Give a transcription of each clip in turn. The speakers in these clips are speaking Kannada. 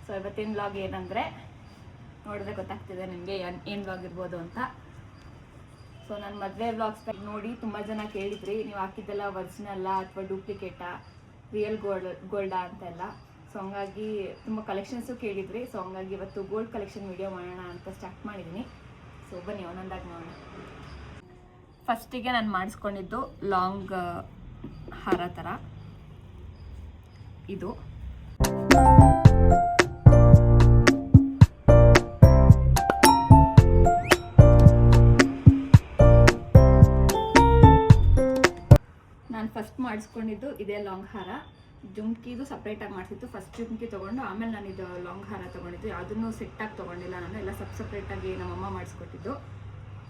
ಸೊ ಇವತ್ತಿನ ವ್ಲಾಗ್ ಏನಂದರೆ ನೋಡಿದ್ರೆ ಗೊತ್ತಾಗ್ತಿದೆ ನಿಮಗೆ ಏನು ವ್ಲಾಗ್ ಇರ್ಬೋದು ಅಂತ. ಸೊ ನನ್ನ ಮದುವೆ ವ್ಲಾಗ್ಸ್ ನೋಡಿ ತುಂಬ ಜನ ಕೇಳಿದ್ರಿ, ನೀವು ಹಾಕಿದ್ದೆಲ್ಲ ಒರಿಜಿನಲ್ಲ ಅಥವಾ ಡೂಪ್ಲಿಕೇಟಾ, ರಿಯಲ್ ಗೋಲ್ಡಾ ಅಂತೆಲ್ಲ. ಸೊ ಹಂಗಾಗಿ ತುಂಬ ಕಲೆಕ್ಷನ್ಸು ಕೇಳಿದ್ರಿ. ಸೊ ಹಂಗಾಗಿ ಇವತ್ತು ಗೋಲ್ಡ್ ಕಲೆಕ್ಷನ್ ವಿಡಿಯೋ ಮಾಡೋಣ ಅಂತ ಸ್ಟಾರ್ಟ್ ಮಾಡಿದ್ದೀನಿ. ಸೊ ಬನ್ನಿ ಒಂದೊಂದಾಗಿ ಮಾಡೋಣ. ಫಸ್ಟಿಗೆ ನಾನು ಮಾಡಿಸ್ಕೊಂಡಿದ್ದು ಲಾಂಗ್ ಹಾರ ಥರ ಇದು. ನಾನು ಫಸ್ಟ್ ಮಾಡಿಸ್ಕೊಂಡಿದ್ದು ಇದೇ ಲಾಂಗ್ ಹಾರ. ಜುಮ್ಕಿದು ಸಪ್ರೇಟಾಗಿ ಮಾಡಿಸಿತ್ತು. ಫಸ್ಟ್ ಜುಮ್ಕಿ ತೊಗೊಂಡು ಆಮೇಲೆ ನಾನು ಇದು ಲಾಂಗ್ ಹಾರ ತೊಗೊಂಡಿದ್ದು. ಯಾವುದನ್ನು ಸೆಟ್ಟಾಗಿ ತೊಗೊಂಡಿಲ್ಲ ನಾನು, ಎಲ್ಲ ಸಪ್ರೇಟಾಗಿ ನಮ್ಮಮ್ಮ ಮಾಡಿಸ್ಕೊಟ್ಟಿದ್ದು.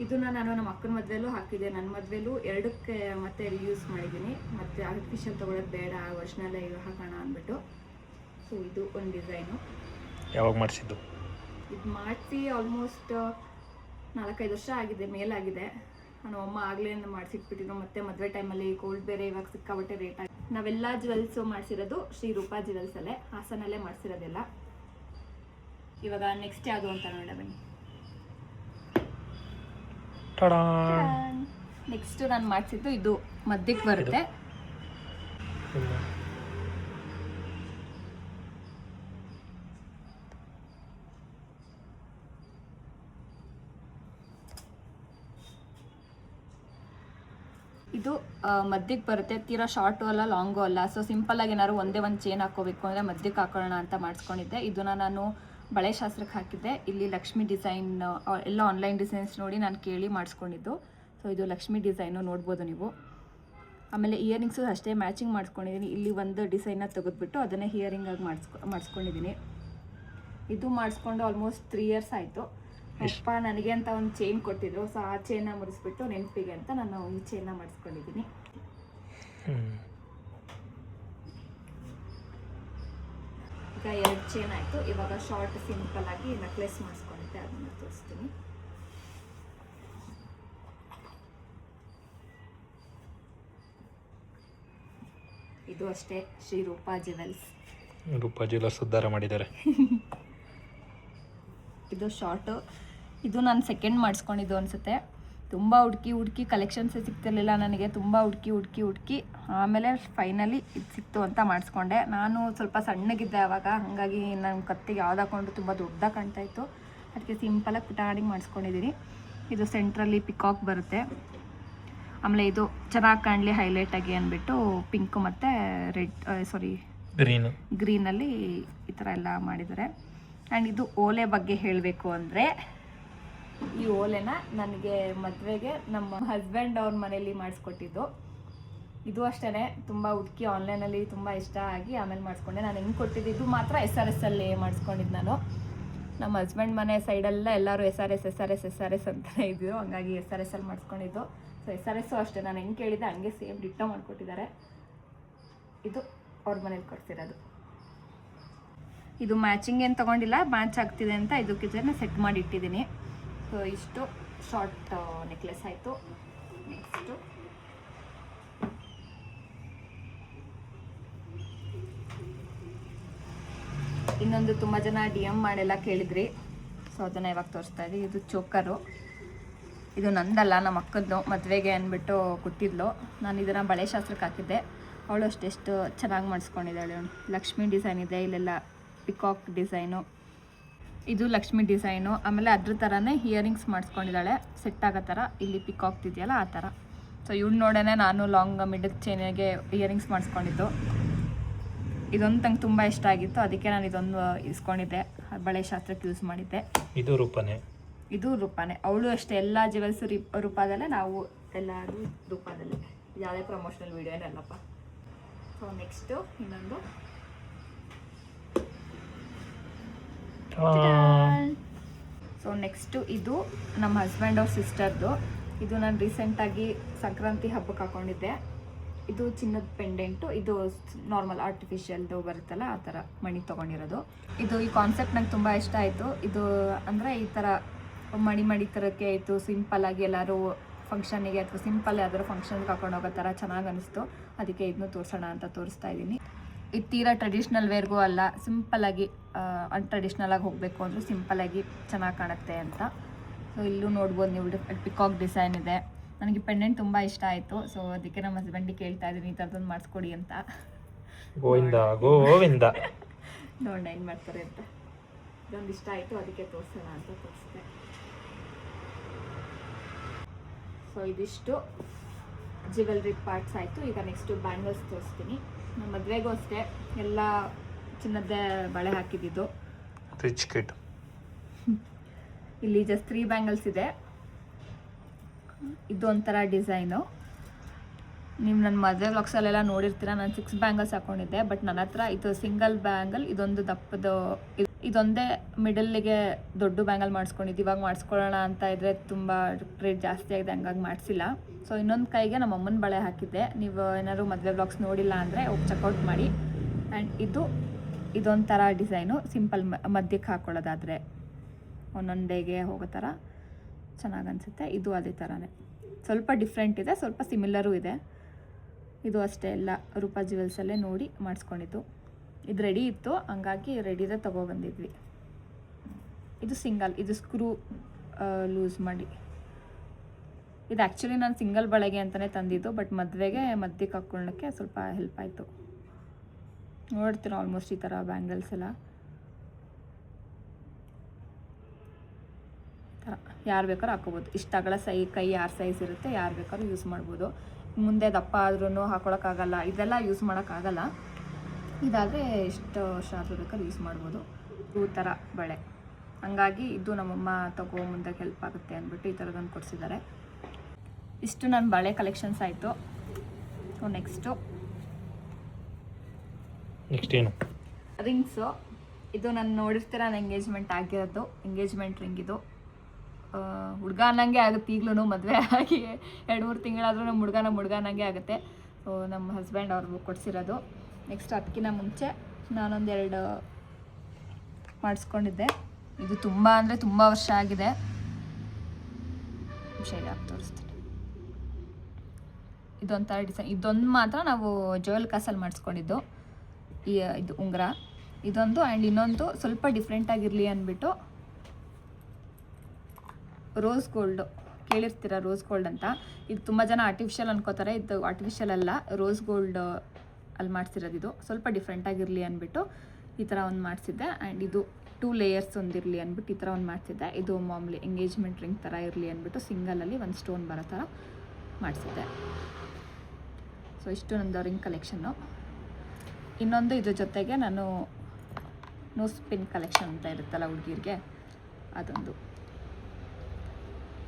ಇದನ್ನು ನಾನು ನಮ್ಮ ಅಕ್ಕನ ಮದುವೆಲೂ ಹಾಕಿದ್ದೆ, ನನ್ನ ಮದುವೆಲೂ ಎರಡಕ್ಕೆ ಮತ್ತೆ ರಿಯೂಸ್ ಮಾಡಿದ್ದೀನಿ. ಮತ್ತು ಆರ್ಟಿಫಿಷಿಯಲ್ ತೊಗೊಳೋದು ಬೇಡ, ಒರಿಜಿನಲ್ಲೇ ಇದು ಹಾಕೋಣ ಅಂದ್ಬಿಟ್ಟು. ಸೊ ಇದು ಒಂದು ಡಿಸೈನು. ಯಾವಾಗ ಮಾಡಿಸಿದ್ದು? ಇದು ಮಾಡಿಸಿ ಆಲ್ಮೋಸ್ಟ್ 4-5 ವರ್ಷ ಆಗಿದೆ, ಮೇಲಾಗಿದೆ. ನಾನು ಅಮ್ಮ ಆಗಲೇ ಮಾಡಿಸಿಟ್ಬಿಟ್ಟಿದ್ರು. ಮತ್ತು ಮದುವೆ ಟೈಮಲ್ಲಿ ಗೋಲ್ಡ್ ಬೇರೆ ಇವಾಗ ಸಿಕ್ಕಾಬಟ್ಟೆ ರೇಟ್ ಆಗಿ. ನಾವೆಲ್ಲ ಜ್ಯುವೆಲ್ಸು ಮಾಡಿಸಿರೋದು ಶ್ರೀ ರೂಪಾ ಜ್ಯುವೆಲ್ಸಲ್ಲೇ, ಹಾಸನಲ್ಲೇ ಮಾಡಿಸಿರೋದೆಲ್ಲ. ಇವಾಗ ನೆಕ್ಸ್ಟ್ ಯಾವುದು ಅಂತ ನೋಡ ಬನ್ನಿ. ನೆಕ್ಸ್ಟ್ ನಾನು ಮಾಡಿಸಿದ್ದು ಇದು ಮಧ್ಯಕ್ಕೆ ಬರುತ್ತೆ. ಇದು ಮಧ್ಯಕ್ಕೆ ಬರುತ್ತೆ, ತೀರಾ ಶಾರ್ಟು ಅಲ್ಲ ಲಾಂಗು ಅಲ್ಲ. ಸೊ ಸಿಂಪಲ್ಲಾಗಿ ಏನಾದ್ರು ಒಂದೇ ಒಂದು ಚೇನ್ ಹಾಕೋಬೇಕು ಅಂದರೆ ಮಧ್ಯಕ್ಕೆ ಹಾಕೋಣ ಅಂತ ಮಾಡಿಸ್ಕೊಂಡಿದ್ದೆ. ಇದನ್ನು ನಾನು ಬಳೆ ಶಾಸ್ತ್ರಕ್ಕೆ ಹಾಕಿದ್ದೆ. ಇಲ್ಲಿ ಲಕ್ಷ್ಮಿ ಡಿಸೈನ್ ಎಲ್ಲ ಆನ್ಲೈನ್ ಡಿಸೈನ್ಸ್ ನೋಡಿ ನಾನು ಕೇಳಿ ಮಾಡಿಸ್ಕೊಂಡಿದ್ದು. ಸೊ ಇದು ಲಕ್ಷ್ಮಿ ಡಿಸೈನು ನೋಡ್ಬೋದು ನೀವು. ಆಮೇಲೆ ಇಯರಿಂಗ್ಸು ಅಷ್ಟೇ ಮ್ಯಾಚಿಂಗ್ ಮಾಡಿಸ್ಕೊಂಡಿದ್ದೀನಿ. ಇಲ್ಲಿ ಒಂದು ಡಿಸೈನ್ನ ತೆಗೆದುಬಿಟ್ಟು ಅದನ್ನೇ ಹಿಯರಿಂಗಾಗಿ ಮಾಡಿಸ್ಕೊಂಡಿದ್ದೀನಿ. ಇದು ಮಾಡಿಸ್ಕೊಂಡು ಆಲ್ಮೋಸ್ಟ್ 3 ಇಯರ್ಸ್ ಆಯಿತು. ಅಪ್ಪ ನನಗೆ ಅಂತ ಒಂದು ಚೈನ್ ಕೊಟ್ಟಿದ್ರು. ಸೊ ಆ ಚೈನ್ನ ಮುರಿಸ್ಬಿಟ್ಟು ನೆನಪಿಗೆ ಅಂತ ನಾನು ಈ ಚೈನ್ನ ಮಾಡಿಸ್ಕೊಂಡಿದ್ದೀನಿ. ಈಗ 2 ಚೈನ್ ಆಯಿತು. ಇವಾಗ ಶಾರ್ಟ್ ಸಿಂಪಲ್ ಆಗಿ ನೆಕ್ಲೆಸ್ ಮಾಡಿಸ್ಕೊಂಡಿದ್ದೆ, ಅದನ್ನು ತೋರಿಸ್ತೀನಿ. ಇದು ಅಷ್ಟೇ ಶ್ರೀ ರೂಪಾ ಜ್ಯುವೆಲ್ಸ್. ರೂಪಾ ಜ್ಯುವೆಲ್ಸ್ ಉದ್ಧಾರ ಮಾಡಿದ್ದಾರೆ. ಇದು ಶಾರ್ಟು. ಇದು ನಾನು ಸೆಕೆಂಡ್ ಮಾಡಿಸ್ಕೊಂಡಿದ್ದು ಅನಿಸುತ್ತೆ. ತುಂಬ ಹುಡುಕಿ ಕಲೆಕ್ಷನ್ಸೇ ಸಿಗ್ತಿರ್ಲಿಲ್ಲ ನನಗೆ. ತುಂಬ ಹುಡುಕಿ ಆಮೇಲೆ ಫೈನಲಿ ಇದು ಸಿಕ್ತು ಅಂತ ಮಾಡಿಸ್ಕೊಂಡೆ. ನಾನು ಸ್ವಲ್ಪ ಸಣ್ಣಗಿದ್ದೆ ಆವಾಗ, ಹಾಗಾಗಿ ನನ್ನ ಕತ್ತಿಗೆ ಯಾವ್ದು ಹಾಕೊಂಡು ತುಂಬ ದೊಡ್ಡದಾಗಿ ಕಾಣ್ತಾಯಿತ್ತು. ಅದಕ್ಕೆ ಸಿಂಪಲಾಗಿ ಪುಟಾಣಿಗೆ ಮಾಡಿಸ್ಕೊಂಡಿದ್ದೀನಿ. ಇದು ಸೆಂಟ್ರಲ್ಲಿ ಪಿಕಾಕ್ ಬರುತ್ತೆ. ಆಮೇಲೆ ಇದು ಚೆನ್ನಾಗಿ ಕಾಣಲಿ ಹೈಲೈಟಾಗಿ ಅಂದ್ಬಿಟ್ಟು ಪಿಂಕು ಮತ್ತು ಗ್ರೀನಲ್ಲಿ ಈ ಥರ ಎಲ್ಲ ಮಾಡಿದ್ದಾರೆ. ಆ್ಯಂಡ್ ಇದು ಓಲೆ ಬಗ್ಗೆ ಹೇಳಬೇಕು ಅಂದರೆ, ಈ ಓಲೆನ ನನಗೆ ಮದುವೆಗೆ ನಮ್ಮ ಹಸ್ಬೆಂಡ್ ಅವ್ರ ಮನೇಲಿ ಮಾಡಿಸ್ಕೊಟ್ಟಿದ್ದು. ಇದು ಅಷ್ಟೇ ತುಂಬ ಹುಡುಕಿ ಆನ್ಲೈನಲ್ಲಿ ತುಂಬ ಇಷ್ಟ ಆಗಿ ಆಮೇಲೆ ಮಾಡಿಸ್ಕೊಂಡೆ. ನಾನು ಹೆಂಗೆ ಕೊಟ್ಟಿದ್ದು ಇದು ಮಾತ್ರ SRS ಅಲ್ಲಿ ಮಾಡಿಸ್ಕೊಂಡಿದ್ದು ನಾನು. ನಮ್ಮ ಹಸ್ಬೆಂಡ್ ಮನೆ ಸೈಡೆಲ್ಲ ಎಲ್ಲರೂ SRS ಅಂತಲೇ ಇದ್ದರು, ಹಂಗಾಗಿ SRS ಅಲ್ಲಿ ಮಾಡಿಸ್ಕೊಂಡಿದ್ದು. ಸೊ SRS ಅಷ್ಟೇ, ನಾನು ಹೆಂಗೆ ಕೇಳಿದ್ದೆ ಹಂಗೆ ಸೇಮ್ ಡಿಟ್ಟೋ ಮಾಡಿಕೊಟ್ಟಿದ್ದಾರೆ. ಇದು ಅವ್ರ ಮನೇಲಿ ಕೊಡ್ತಿರೋದು. ಇದು ಮ್ಯಾಚಿಂಗ್ ಏನು ತೊಗೊಂಡಿಲ್ಲ, ಮ್ಯಾಚ್ ಆಗ್ತಿದೆ ಅಂತ ಇದಕ್ಕೆ ಸೆಟ್ ಮಾಡಿ ಇಟ್ಟಿದ್ದೀನಿ. ಸೊ ಇಷ್ಟು ಶಾರ್ಟ್ ನೆಕ್ಲೆಸ್ ಆಯಿತು. ನೆಕ್ಸ್ಟು ಇನ್ನೊಂದು ತುಂಬ ಜನ DM ಮಾಡೆಲ್ಲ ಕೇಳಿದ್ರಿ. ಸೊ ಅದನ್ನು ಇವಾಗ ತೋರಿಸ್ತಾ ಇದ್ದೀವಿ. ಇದು ಚೋಕರು. ಇದು ನಂದಲ್ಲ, ನಮ್ಮ ಅಕ್ಕದ್ದು ಮದುವೆಗೆ ಅಂದ್ಬಿಟ್ಟು ಕೊಟ್ಟಿದ್ಲು. ನಾನು ಇದನ್ನು ಬಳೆ ಶಾಸ್ತ್ರಕ್ಕೆ ಹಾಕಿದ್ದೆ. ಅವಳು ಅಷ್ಟೆಷ್ಟು ಚೆನ್ನಾಗಿ ಮಾಡಿಸ್ಕೊಂಡಿದ್ದಾಳೆ. ಲಕ್ಷ್ಮಿ ಡಿಸೈನ್ ಇದೆ, ಇಲ್ಲೆಲ್ಲ ಪಿಕಾಕ್ ಡಿಸೈನು. ಇದು ಲಕ್ಷ್ಮಿ ಡಿಸೈನು. ಆಮೇಲೆ ಅದ್ರ ಥರನೇ ಇಯರಿಂಗ್ಸ್ ಮಾಡಿಸ್ಕೊಂಡಿದ್ದಾಳೆ, ಸೆಟ್ ಆಗೋ ಥರ. ಇಲ್ಲಿ ಪಿಕಾಕ್ ಇದೆಯಲ್ಲ ಆ ಥರ. ಸೊ ಇವಳು ನೋಡೇ ನಾನು ಲಾಂಗ್ ಮಿಡಲ್ ಚೈನಿಗೆ ಇಯರಿಂಗ್ಸ್ ಮಾಡಿಸ್ಕೊಂಡಿದ್ದು. ಇದೊಂದು ನಂಗೆ ತುಂಬ ಇಷ್ಟ ಆಗಿತ್ತು, ಅದಕ್ಕೆ ನಾನು ಇದೊಂದು ಇಸ್ಕೊಂಡಿದ್ದೆ, ಬಳೆ ಶಾಸ್ತ್ರಕ್ಕೆ ಯೂಸ್ ಮಾಡಿದ್ದೆ. ಇದು ರೂಪಾನೇ. ಅವಳು ಅಷ್ಟೇ ಎಲ್ಲ ಜ್ಯುವೆಲ್ಸ್ ರೂಪಾದಲ್ಲೇ, ನಾವು ಎಲ್ಲರೂ ರೂಪಾದಲ್ಲೇ. ಯಾವುದೇ ಪ್ರಮೋಷನಲ್ ವೀಡಿಯೋ ಏನಲ್ಲಪ್ಪ. ಸೊ ನೆಕ್ಸ್ಟು ಇನ್ನೊಂದು ಸೊ ನೆಕ್ಸ್ಟು ಇದು ನಮ್ಮ ಹಸ್ಬೆಂಡ್ ಅವ್ರ ಸಿಸ್ಟರ್ದು. ಇದು ನಾನು ರೀಸೆಂಟಾಗಿ ಸಂಕ್ರಾಂತಿ ಹಬ್ಬಕ್ಕೆ ಹಾಕ್ಕೊಂಡಿದ್ದೆ. ಇದು ಚಿನ್ನದ ಪೆಂಡೆಂಟು. ಇದು ನಾರ್ಮಲ್ ಆರ್ಟಿಫಿಷಿಯಲ್ದು ಬರುತ್ತಲ್ಲ ಆ ಥರ ಮಣಿ ತೊಗೊಂಡಿರೋದು. ಇದು ಈ ಕಾನ್ಸೆಪ್ಟ್ ನಂಗೆ ತುಂಬ ಇಷ್ಟ ಆಯಿತು. ಇದು ಅಂದರೆ ಈ ಥರ ಮಣಿ ಥರಕ್ಕೆ ಆಯಿತು. ಸಿಂಪಲ್ಲಾಗಿ ಎಲ್ಲರೂ ಫಂಕ್ಷನಿಗೆ ಅಥವಾ ಸಿಂಪಲ್ ಯಾವ್ದಾದ್ರು ಫಂಕ್ಷನ್ಗೆ ಹಾಕೊಂಡು ಹೋಗೋ ಥರ ಚೆನ್ನಾಗಿ ಅನಿಸ್ತು. ಅದಕ್ಕೆ ಇದನ್ನು ತೋರಿಸೋಣ ಅಂತ ತೋರಿಸ್ತಾ ಇದ್ದೀನಿ. ಇದು ತೀರಾ ಟ್ರೆಡಿಷ್ನಲ್ ವೇರ್ಗೂ ಅಲ್ಲ, ಸಿಂಪಲ್ಲಾಗಿ ಅನ್ಟ್ರೆಡಿಷ್ನಲಾಗಿ ಹೋಗಬೇಕು ಅಂದರೂ ಸಿಂಪಲ್ಲಾಗಿ ಚೆನ್ನಾಗಿ ಕಾಣುತ್ತೆ ಅಂತ. ಸೊ ಇಲ್ಲೂ ನೋಡ್ಬೋದು ನೀವು, ಪಿಕಾಕ್ ಡಿಸೈನ್ ಇದೆ. ನನಗೆ ಪೆಂಡೆಂಟ್ ತುಂಬ ಇಷ್ಟ ಆಯಿತು. ಸೊ ಅದಕ್ಕೆ ನಮ್ಮ ಹಸ್ಬೆಂಡಿಗೆ ಕೇಳ್ತಾ ಇದ್ದೀನಿ ಈ ಥರದೊಂದು ಮಾಡಿಸ್ಕೊಡಿ ಅಂತ. ಗೋವಿಂದ ಗೋವಿಂದ. ನೋಡೋಣ ಏನು ಮಾಡ್ತಾರೆ ಅಂತ. ಇದೊಂದು ಇಷ್ಟ ಆಯಿತು, ಅದಕ್ಕೆ ತೋರಿಸೋಣ ಅಂತ ತೋರಿಸಿದೆ. ಸೊ ಇದಿಷ್ಟು ಜ್ಯುವೆಲ್ರಿ ಪಾರ್ಟ್ಸ್ ಆಯಿತು. ಈಗ ನೆಕ್ಸ್ಟು ಬ್ಯಾಂಗಲ್ಸ್ ತೋರಿಸ್ತೀನಿ. ನಮ್ಮ ಮದುವೆಗೂ ಅಷ್ಟೇ ಎಲ್ಲ ಚಿನ್ನದ್ದೇ ಬಳೆ ಹಾಕಿದ್ದು. Rich kid. ಇಲ್ಲಿ ಜಸ್ಟ್ 3 ಬ್ಯಾಂಗಲ್ಸ್ ಇದೆ. ಇದು ಒಂಥರ ಡಿಸೈನು. ನೀವು ನನ್ನ ಮದುವೆ ವ್ಲಾಗ್ಸಲ್ಲೆಲ್ಲ ನೋಡಿರ್ತೀರ, ನಾನು 6 ಬ್ಯಾಂಗಲ್ಸ್ ಹಾಕ್ಕೊಂಡಿದ್ದೆ. ಬಟ್ ನನ್ನ ಹತ್ರ ಇದು ಸಿಂಗಲ್ ಬ್ಯಾಂಗಲ್, ಇದೊಂದು ದಪ್ಪದ, ಇದೊಂದೇ ಮಿಡಲ್ಲಿಗೆ ದೊಡ್ಡ ಬ್ಯಾಂಗಲ್ ಮಾಡಿಸ್ಕೊಂಡಿದ್ದು. ಇವಾಗ ಮಾಡಿಸ್ಕೊಳ್ಳೋಣ ಅಂತ ಇದ್ದರೆ ತುಂಬ ರೇಟ್ ಜಾಸ್ತಿ ಆಗಿದೆ, ಹಂಗಾಗಿ ಮಾಡಿಸಿಲ್ಲ. ಸೊ ಇನ್ನೊಂದು ಕೈಗೆ ನಮ್ಮ ಅಮ್ಮನ ಬಳೆ ಹಾಕಿದ್ದೆ. ನೀವು ಏನಾದ್ರು ಮದುವೆ ವ್ಲಾಗ್ಸ್ ನೋಡಿಲ್ಲ ಅಂದರೆ ಹೋಗಿ ಚೆಕ್ಔಟ್ ಮಾಡಿ. ಆ್ಯಂಡ್ ಇದೊಂಥರ ಡಿಸೈನು, ಸಿಂಪಲ್ ಮಧ್ಯಕ್ಕೆ ಹಾಕ್ಕೊಳ್ಳೋದಾದರೆ ಒಂದೊಂದೇಗೆ ಹೋಗೋ ಥರ ಚೆನ್ನಾಗಿ ಅನಿಸುತ್ತೆ. ಇದು ಅದೇ ಥರನೇ, ಸ್ವಲ್ಪ ಡಿಫ್ರೆಂಟ್ ಇದೆ, ಸ್ವಲ್ಪ ಸಿಮಿಲರೂ ಇದೆ. ಇದು ಅಷ್ಟೇ ಎಲ್ಲ ರೂಪಾ ಜ್ಯುವೆಲ್ಸಲ್ಲೇ ನೋಡಿ ಮಾಡಿಸ್ಕೊಂಡಿದ್ದು. ಇದು ರೆಡಿ ಇತ್ತು, ಹಂಗಾಗಿ ರೆಡಿದೆ ತೊಗೊಬಂದಿದ್ವಿ. ಇದು ಸಿಂಗಲ್, ಇದು ಸ್ಕ್ರೂ ಲೂಸ್ ಮಾಡಿ. ಇದು ಆ್ಯಕ್ಚುಲಿ ನಾನು ಸಿಂಗಲ್ ಬಳೆಗೆ ಅಂತಲೇ ತಂದಿದ್ದು, ಬಟ್ ಮದುವೆಗೆ ಮಧ್ಯಕ್ಕೆ ಹಾಕ್ಕೊಳ್ಳೋಕ್ಕೆ ಸ್ವಲ್ಪ ಹೆಲ್ಪ್ ಆಯಿತು. ನೋಡ್ತೀರ ಆಲ್ಮೋಸ್ಟ್ ಈ ಥರ ಬ್ಯಾಂಗಲ್ಸ್ ಎಲ್ಲ ಯಾರು ಬೇಕಾದ್ರೂ ಹಾಕೋಬೋದು. ಇಷ್ಟ ಅಗಲ ಕೈ ಯಾರು ಸೈಜ್ ಇರುತ್ತೆ ಯಾರು ಬೇಕಾದ್ರೂ ಯೂಸ್ ಮಾಡ್ಬೋದು. ಮುಂದೆ ದಪ್ಪ ಆದ್ರೂ ಹಾಕೊಳಕ್ಕಾಗಲ್ಲ, ಇದೆಲ್ಲ ಯೂಸ್ ಮಾಡೋಕ್ಕಾಗಲ್ಲ. ಇದಾದರೆ ಎಷ್ಟು ವರ್ಷ ಆದರೂ ಬೇಕಾದ್ರೂ ಯೂಸ್ ಮಾಡ್ಬೋದು. ಈ ಥರ ಬಳೆ, ಹಂಗಾಗಿ ಇದು ನಮ್ಮಮ್ಮ ತಗೋ ಮುಂದೆ ಹೆಲ್ಪ್ ಆಗುತ್ತೆ ಅಂದ್ಬಿಟ್ಟು ಈ ಥರದೊಂದು ಕೊಡಿಸಿದ್ದಾರೆ. ಇಷ್ಟು ನನ್ನ ಬಳೆ ಕಲೆಕ್ಷನ್ಸ್ ಆಯಿತು. ಸೊ ನೆಕ್ಸ್ಟ್ ಏನು ರಿಂಗ್ಸು. ಇದು ನಾನು ನೋಡಿರ್ತೀರ, ನನ್ನ ಎಂಗೇಜ್ಮೆಂಟ್ ಆಗಿರೋದು ಎಂಗೇಜ್ಮೆಂಟ್ ರಿಂಗ್. ಇದು ಹುಡುಗ ಅನ್ನಂಗೆ ಆಗುತ್ತೆ. ಈಗಲೂ ಮದುವೆ ಆಗಿ 2-3 ತಿಂಗಳಾದರೂ ನಮ್ಮ ಹುಡುಗ ಅನ್ನಂಗೆ ಆಗುತ್ತೆ. ಸೊ ನಮ್ಮ ಹಸ್ಬೆಂಡ್ ಅವ್ರಿಗೂ ಕೊಡಿಸಿರೋದು. ನೆಕ್ಸ್ಟ್ ಅದಕ್ಕಿಂತ ಮುಂಚೆ ನಾನೊಂದೆರಡು ಮಾಡಿಸ್ಕೊಂಡಿದ್ದೆ. ಇದು ತುಂಬ ಅಂದರೆ ತುಂಬ ವರ್ಷ ಆಗಿದೆ. ಯಾಕೆ ತೋರಿಸ್ತೀನಿ. ಇದೊಂಥರ ಡಿಸೈನ್. ಇದೊಂದು ಮಾತ್ರ ನಾವು ಜೋಯಲ್ ಕಾಸಲ್ಲಿ ಮಾಡಿಸ್ಕೊಂಡಿದ್ದು, ಇದು ಉಂಗುರ ಇದೊಂದು. ಆ್ಯಂಡ್ ಇನ್ನೊಂದು ಸ್ವಲ್ಪ ಡಿಫ್ರೆಂಟಾಗಿರಲಿ ಅಂದ್ಬಿಟ್ಟು ರೋಸ್ ಗೋಲ್ಡು, ಕೇಳಿರ್ತೀರ ರೋಸ್ ಗೋಲ್ಡ್ ಅಂತ. ಇದು ತುಂಬ ಜನ ಆರ್ಟಿಫಿಷಿಯಲ್ ಅನ್ಕೋತಾರೆ, ಇದು ಆರ್ಟಿಫಿಷಿಯಲ್ ಅಲ್ಲ, ರೋಸ್ ಗೋಲ್ಡ್ ಅಲ್ಲಿ ಮಾಡಿಸಿರೋದು. ಇದು ಸ್ವಲ್ಪ ಡಿಫ್ರೆಂಟಾಗಿರಲಿ ಅಂದ್ಬಿಟ್ಟು ಈ ಥರ ಒಂದು ಮಾಡಿಸಿದ್ದೆ. ಆ್ಯಂಡ್ ಇದು 2 ಲೇಯರ್ಸ್ ಒಂದಿರಲಿ ಅಂದ್ಬಿಟ್ಟು ಈ ಥರ ಒಂದು ಮಾಡಿಸಿದ್ದೆ. ಇದು ಮಾಮೂಲಿ ಎಂಗೇಜ್ಮೆಂಟ್ ರಿಂಗ್ ಥರ ಇರಲಿ ಅಂದ್ಬಿಟ್ಟು ಸಿಂಗಲಲ್ಲಿ ಒಂದು ಸ್ಟೋನ್ ಬರೋ ಥರ ಮಾಡಿಸಿದ್ದೆ. ಸೊ ಇಷ್ಟು ನಂದು ರಿಂಗ್ ಕಲೆಕ್ಷನ್ನು. ಇನ್ನೊಂದು ಇದ್ರ ಜೊತೆಗೆ ನಾನು ನೋಸ್ ಪಿನ್ ಕಲೆಕ್ಷನ್ ಅಂತ ಇರುತ್ತಲ್ಲ ಹುಡುಗಿರಿಗೆ, ಅದೊಂದು.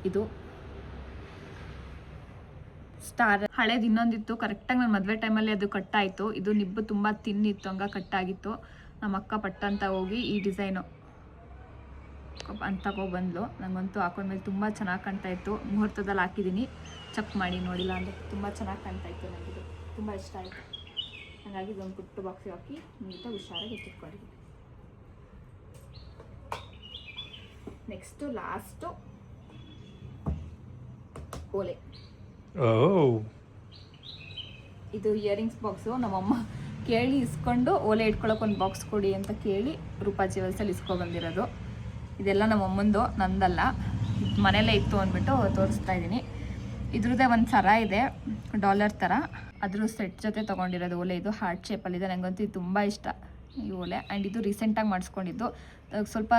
ಇದು ಸ್ಟಾರ್ ಹಳೇದು ಇನ್ನೊಂದಿತ್ತು, ಕರೆಕ್ಟಾಗಿ ನನ್ನ ಮದುವೆ ಟೈಮಲ್ಲಿ ಅದು ಕಟ್ಟಾಯಿತು. ಇದು ನಿಬ್ಬು ತುಂಬ ತಿನ್ನಿತ್ತು, ಹಂಗೆ ಕಟ್ಟಾಗಿತ್ತು. ನಮ್ಮ ಅಕ್ಕ ಪಟ್ಟಂತ ಹೋಗಿ ಈ ಡಿಸೈನು ಅಂತ ತಗೊಬಂದ್ಲು. ನನಗಂತೂ ಹಾಕೊಂಡ್ಮೇಲೆ ತುಂಬ ಚೆನ್ನಾಗಿ ಕಾಣ್ತಾಯಿತ್ತು. ಮುಹೂರ್ತದಲ್ಲಿ ಹಾಕಿದ್ದೀನಿ, ಚೆಕ್ ಮಾಡಿ ನೋಡಿಲ್ಲ ಅಂದರೆ ತುಂಬ ಚೆನ್ನಾಗಿ ಕಾಣ್ತಾಯಿತ್ತು. ನನಗಿದು ತುಂಬ ಇಷ್ಟ ಆಯಿತು. ಹಾಗಾಗಿ ಇದೊಂದು ಪುಟ್ಟ ಬಾಕ್ಸಿಗೆ ಹಾಕಿ ನೀಟಾಗಿ ಹುಷಾರಾಗಿ ಎತ್ತಿಟ್ಕೊಂಡಿದ್ದೀನಿ. ನೆಕ್ಸ್ಟು ಲಾಸ್ಟು ಓಲೆ. ಇದು ಇಯರಿಂಗ್ಸ್ ಬಾಕ್ಸು. ನಮ್ಮಮ್ಮ ಕೇಳಿ ಇಸ್ಕೊಂಡು ಓಲೆ ಇಟ್ಕೊಳ್ಳೋಕೆ ಒಂದು ಬಾಕ್ಸ್ ಕೊಡಿ ಅಂತ ಕೇಳಿ ರೂಪಾ ಜ್ಯುವೆಲ್ಸಲ್ಲಿ ಇಸ್ಕೊಬಂದಿರೋದು. ಇದೆಲ್ಲ ನಮ್ಮಮ್ಮಂದು, ನಂದಲ್ಲ. ಮನೆಯಲ್ಲೇ ಇತ್ತು ಅಂದ್ಬಿಟ್ಟು ತೋರಿಸ್ತಾ ಇದ್ದೀನಿ. ಇದ್ರದ್ದೇ ಒಂದು ಸರ ಇದೆ, ಡಾಲರ್ ಥರ, ಅದ್ರ ಸೆಟ್ ಜೊತೆ ತೊಗೊಂಡಿರೋದು ಓಲೆ. ಇದು ಹಾರ್ಟ್ ಶೇಪಲ್ಲಿದೆ. ನನಗಂತೂ ಇದು ತುಂಬ ಇಷ್ಟ ಈ ಓಲೆ. ಆ್ಯಂಡ್ ಇದು ರೀಸೆಂಟಾಗಿ ಮಾಡಿಸ್ಕೊಂಡಿದ್ದು. ಸ್ವಲ್ಪ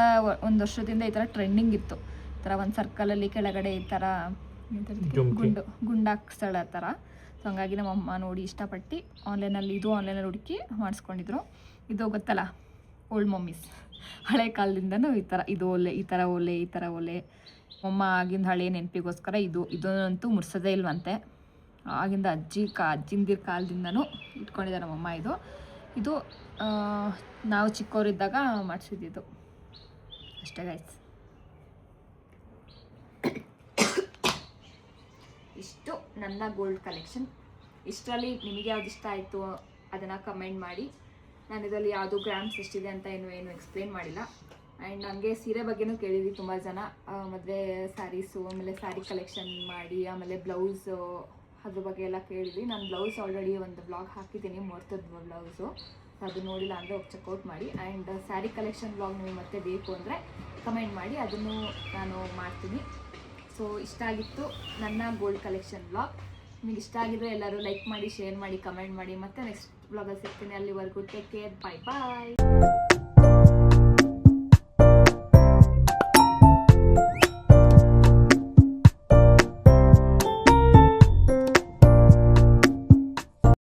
ಒಂದು ವರ್ಷದಿಂದ ಈ ಥರ ಟ್ರೆಂಡಿಂಗ್ ಇತ್ತು. ಈ ಥರ ಒಂದು ಸರ್ಕಲಲ್ಲಿ ಕೆಳಗಡೆ ಈ ಥರ ಗುಂಡಾಕ್ಸಳ ಥರ. ಸೊ ಹಂಗಾಗಿ ನಮ್ಮಮ್ಮ ನೋಡಿ ಇಷ್ಟಪಟ್ಟು ಆನ್ಲೈನಲ್ಲಿ ಹುಡುಕಿ ಮಾಡಿಸ್ಕೊಂಡಿದ್ರು. ಇದು ಗೊತ್ತಲ್ಲ ಓಲ್ಡ್ ಮಮ್ಮೀಸ್, ಹಳೆ ಕಾಲದಿಂದನೂ ಈ ಥರ ಇದು ಓಲೆ, ಈ ಥರ ಓಲೆ. ಅಮ್ಮ ಆಗಿಂದ ಹಳೆ ನೆನಪಿಗೋಸ್ಕರ ಇದನ್ನಂತೂ ಮುರ್ಸೋದೇ ಇಲ್ವಂತೆ. ಆಗಿಂದ ಅಜ್ಜಿಂದಿರ ಕಾಲದಿಂದನೂ ಇಟ್ಕೊಂಡಿದ್ದಾರೆ ನಮ್ಮಮ್ಮ. ಇದು ನಾವು ಚಿಕ್ಕವರಿದ್ದಾಗ ಮಾಡಿಸಿದ್ದು ಅಷ್ಟೇ ಗೈಸ್. ಇಷ್ಟು ನನ್ನ ಗೋಲ್ಡ್ ಕಲೆಕ್ಷನ್. ಇಷ್ಟರಲ್ಲಿ ನಿಮಗೆ ಯಾವ್ದು ಇಷ್ಟ ಆಯಿತು ಅದನ್ನು ಕಮೆಂಟ್ ಮಾಡಿ. ನಾನು ಇದರಲ್ಲಿ ಯಾವುದು ಗ್ರಾಮ್ಸ್ ಎಷ್ಟಿದೆ ಅಂತ ಏನು ಎಕ್ಸ್ಪ್ಲೇನ್ ಮಾಡಿಲ್ಲ. ಆ್ಯಂಡ್ ನನಗೆ ಸೀರೆ ಬಗ್ಗೆನೂ ಕೇಳಿದ್ವಿ ತುಂಬ ಜನ. ಮದುವೆ ಸ್ಯಾರೀಸು, ಆಮೇಲೆ ಸ್ಯಾರಿ ಕಲೆಕ್ಷನ್ ಮಾಡಿ, ಆಮೇಲೆ ಬ್ಲೌಸು ಅದ್ರ ಬಗ್ಗೆ ಎಲ್ಲ ಕೇಳಿದ್ವಿ. ನಾನು ಬ್ಲೌಸ್ ಆಲ್ರೆಡಿ ಒಂದು ವ್ಲಾಗ್ ಹಾಕಿದ್ದೀನಿ, ಮುಹೂರ್ತದ ಬ್ಲೌಸು. ಅದು ನೋಡಿಲ್ಲ ಅಂದರೆ ಹೋಗಿ ಚೆಕ್ಔಟ್ ಮಾಡಿ. ಆ್ಯಂಡ್ ಸ್ಯಾರಿ ಕಲೆಕ್ಷನ್ ವ್ಲಾಗ್ ನಿಮಗೆ ಮತ್ತೆ ಬೇಕು ಅಂದರೆ ಕಮೆಂಟ್ ಮಾಡಿ, ಅದನ್ನು ನಾನು ಮಾಡ್ತೀನಿ. ಸೊ ಇಷ್ಟ ಆಗಿತ್ತು ನನ್ನ ಗೋಲ್ಡ್ ಕಲೆಕ್ಷನ್ ವ್ಲಾಗ್. ನಿಮಗೆ ಇಷ್ಟ ಆಗಿದ್ರೆ ಎಲ್ಲರೂ ಲೈಕ್ ಮಾಡಿ, ಶೇರ್ ಮಾಡಿ, ಕಮೆಂಟ್ ಮಾಡಿ. ಮತ್ತೆ ನೆಕ್ಸ್ಟ್ ವ್ಲಾಗಲ್ಲಿ ಸಿಗ್ತೀನಿ. ಅಲ್ಲಿವರೆಗೂ ಟೇಕ್ ಕೇರ್, ಬಾಯ್ ಬಾಯ್.